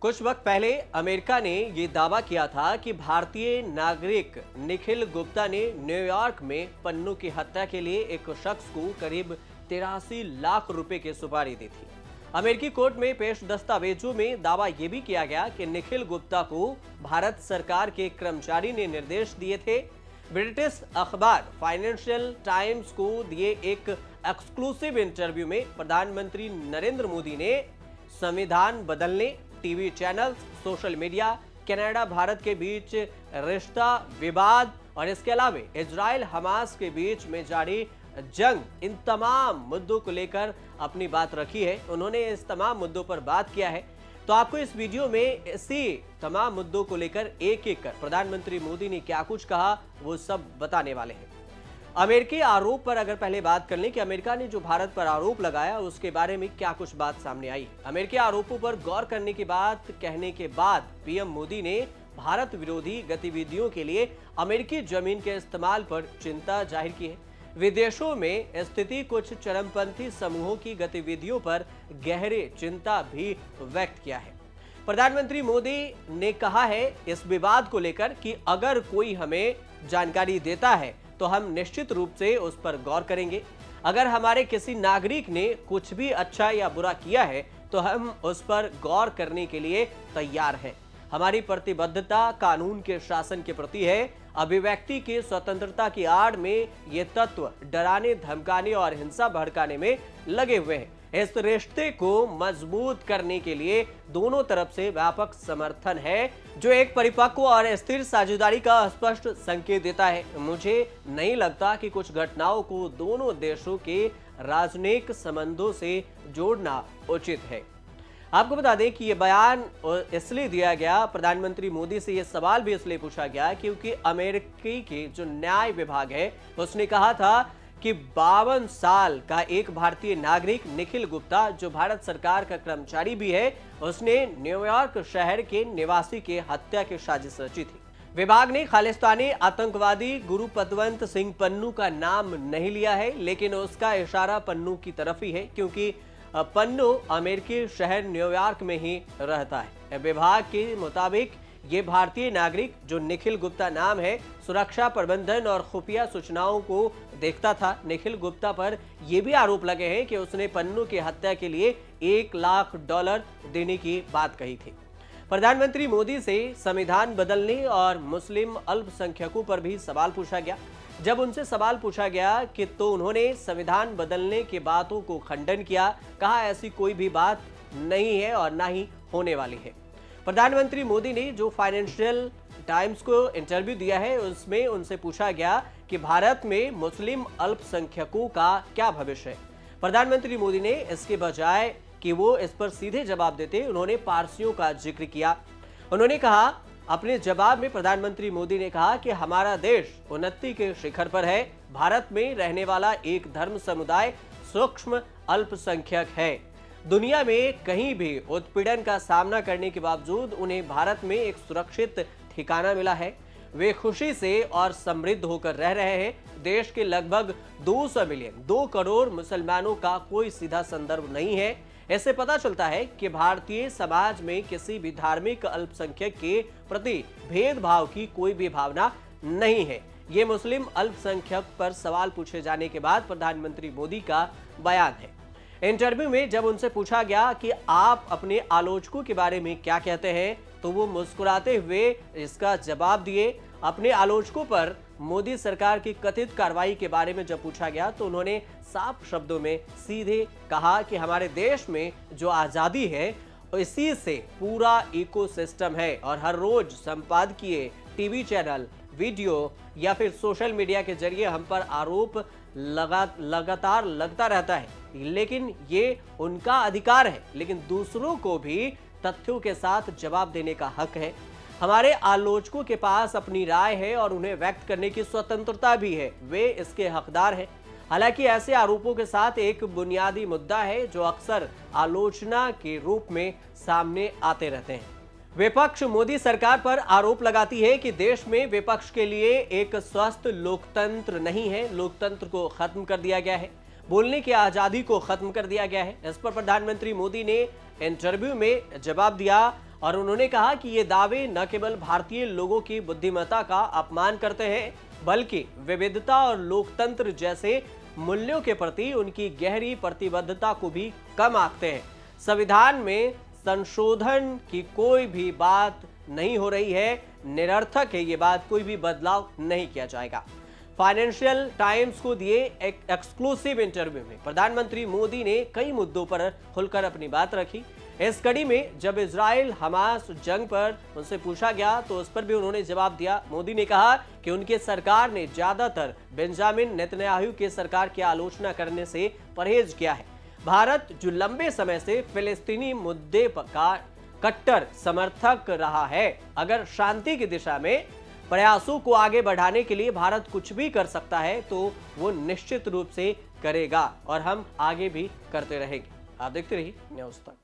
कुछ वक्त पहले अमेरिका ने ये दावा किया था कि भारतीय नागरिक निखिल गुप्ता ने न्यूयॉर्क में पन्नू की हत्या के लिए एक शख्स को करीब 83 लाख रुपए की सुपारी दी थी। अमेरिकी कोर्ट में पेश दस्तावेजों में दावा यह भी किया गया कि निखिल गुप्ता को भारत सरकार के कर्मचारी ने निर्देश दिए थे। ब्रिटिश अखबार फाइनेंशियल टाइम्स को दिए एक एक्सक्लूसिव इंटरव्यू में प्रधानमंत्री नरेंद्र मोदी ने संविधान बदलने, TV channels, social media, Canada Bharat के बीच रिश्ता विवाद और इसके अलावा इजराइल हमास के बीच में जारी जंग, इन तमाम मुद्दों को लेकर अपनी बात रखी है। उन्होंने इस तमाम मुद्दों पर बात किया है। तो आपको इस वीडियो में इसी तमाम मुद्दों को लेकर एक एक कर प्रधानमंत्री मोदी ने क्या कुछ कहा वो सब बताने वाले हैं। अमेरिकी आरोप पर अगर पहले बात कर लें कि अमेरिका ने जो भारत पर आरोप लगाया उसके बारे में क्या कुछ बात सामने आई। अमेरिकी आरोपों पर गौर करने की बात कहने के बाद पीएम मोदी ने भारत विरोधी गतिविधियों के लिए अमेरिकी जमीन के इस्तेमाल पर चिंता जाहिर की है। विदेशों में स्थिति कुछ चरमपंथी समूहों की गतिविधियों पर गहरे चिंता भी व्यक्त किया है। प्रधानमंत्री मोदी ने कहा है इस विवाद को लेकर कि अगर कोई हमें जानकारी देता है तो हम निश्चित रूप से उस पर गौर करेंगे। अगर हमारे किसी नागरिक ने कुछ भी अच्छा या बुरा किया है तो हम उस पर गौर करने के लिए तैयार हैं। हमारी प्रतिबद्धता कानून के शासन के प्रति है। अभिव्यक्ति की स्वतंत्रता की आड़ में ये तत्व डराने, धमकाने और हिंसा भड़काने में लगे हुए हैं। इस रिश्ते को मजबूत करने के लिए दोनों तरफ से व्यापक समर्थन है, जो एक परिपक्व और स्थिर साझेदारी का स्पष्ट संकेत देता है। मुझे नहीं लगता कि कुछ घटनाओं को दोनों देशों के राजनयिक संबंधों से जोड़ना उचित है। आपको बता दें कि यह बयान इसलिए दिया गया, प्रधानमंत्री मोदी से यह सवाल भी इसलिए पूछा गया क्योंकि अमेरिकी के जो न्याय विभाग है उसने कहा था कि 52 साल का एक भारतीय नागरिक निखिल गुप्ता, जो भारत सरकार का कर्मचारी भी है, उसने न्यूयॉर्क शहर के निवासी के हत्या की साजिश रची थी। विभाग ने खालिस्तानी आतंकवादी गुरु पतवंत सिंह पन्नू का नाम नहीं लिया है, लेकिन उसका इशारा पन्नू की तरफ ही है क्योंकि पन्नू अमेरिकी शहर न्यूयॉर्क में ही रहता है। विभाग के मुताबिक ये भारतीय नागरिक, जो निखिल गुप्ता नाम है, सुरक्षा प्रबंधन और खुफिया सूचनाओं को देखता था। निखिल गुप्ता पर यह भी आरोप लगे हैं कि उसने पन्नू की हत्या के लिए $1 लाख देने की बात कही थी। प्रधानमंत्री मोदी से संविधान बदलने और मुस्लिम अल्पसंख्यकों पर भी सवाल पूछा गया। जब उनसे सवाल पूछा गया कि तो उन्होंने संविधान बदलने की बातों को खंडन किया, कहा ऐसी कोई भी बात नहीं है और ना ही होने वाली है। प्रधानमंत्री मोदी ने जो फाइनेंशियल टाइम्स को इंटरव्यू दिया है उसमें उनसे पूछा गया कि भारत में मुस्लिम अल्पसंख्यकों का क्या भविष्य है। प्रधानमंत्री मोदी ने इसके बजाय कि वो इस पर सीधे जवाब देते, उन्होंने पारसियों का जिक्र किया। उन्होंने कहा, अपने जवाब में प्रधानमंत्री मोदी ने कहा कि हमारा देश उन्नति के शिखर पर है। भारत में रहने वाला एक धर्म समुदाय सूक्ष्म अल्पसंख्यक है। दुनिया में कहीं भी उत्पीड़न का सामना करने के बावजूद उन्हें भारत में एक सुरक्षित ठिकाना मिला है। वे खुशी से और समृद्ध होकर रह रहे हैं। देश के लगभग 200 मिलियन 2 करोड़ मुसलमानों का कोई सीधा संदर्भ नहीं है। इससे पता चलता है कि भारतीय समाज में किसी भी धार्मिक अल्पसंख्यक के प्रति भेदभाव की कोई भी भावना नहीं है। ये मुस्लिम अल्पसंख्यक पर सवाल पूछे जाने के बाद प्रधानमंत्री मोदी का बयान है। इंटरव्यू में जब उनसे पूछा गया कि आप अपने आलोचकों के बारे में क्या कहते हैं, तो वो मुस्कुराते हुए इसका जवाब दिए। अपने आलोचकों पर मोदी सरकार की कथित कार्रवाई के बारे में जब पूछा गया तो उन्होंने साफ शब्दों में सीधे कहा कि हमारे देश में जो आजादी है इसी से पूरा इकोसिस्टम है और हर रोज संपादकीय, टीवी चैनल, वीडियो या फिर सोशल मीडिया के जरिए हम पर आरोप लगातार लगता रहता है, लेकिन ये उनका अधिकार है, लेकिन दूसरों को भी तथ्यों के साथ जवाब देने का हक है। हमारे आलोचकों के पास अपनी राय है और उन्हें व्यक्त करने की स्वतंत्रता भी है, वे इसके हकदार हैं। हालांकि ऐसे आरोपों के साथ एक बुनियादी मुद्दा है जो अक्सर आलोचना के रूप में सामने आते रहते हैं। विपक्ष मोदी सरकार पर आरोप लगाती है कि देश में विपक्ष के लिए एक स्वस्थ लोकतंत्र नहीं है, लोकतंत्र को खत्म कर दिया गया है, बोलने की आजादी को खत्म कर दिया गया है। इस पर प्रधानमंत्री मोदी ने इंटरव्यू में जवाब दिया और उन्होंने कहा कि ये दावे न केवल भारतीय लोगों की बुद्धिमत्ता का अपमान करते हैं, बल्कि विविधता और लोकतंत्र जैसे मूल्यों के प्रति उनकी गहरी प्रतिबद्धता को भी कम आंकते हैं। संविधान में संशोधन की कोई भी बात नहीं हो रही है, निरर्थक है ये बात, कोई भी बदलाव नहीं किया जाएगा। फाइनेंशियल टाइम्स को दिए एक एक्सक्लूसिव इंटरव्यू में प्रधानमंत्री मोदी ने कई मुद्दों पर खुलकर अपनी बात रखी। इस कड़ी में जब इजराइल हमास जंग पर उनसे पूछा गया तो उस पर भी उन्होंने जवाब दिया। मोदी ने कहा कि उनके सरकार ने ज्यादातर बेंजामिन नेतन्याहू के सरकार की आलोचना करने से परहेज किया है। भारत जो लंबे समय से फिलिस्तीनी मुद्दे का कट्टर समर्थक रहा है, अगर शांति की दिशा में प्रयासों को आगे बढ़ाने के लिए भारत कुछ भी कर सकता है तो वो निश्चित रूप से करेगा और हम आगे भी करते रहेंगे। आप देखते रहिए न्यूज़ तक।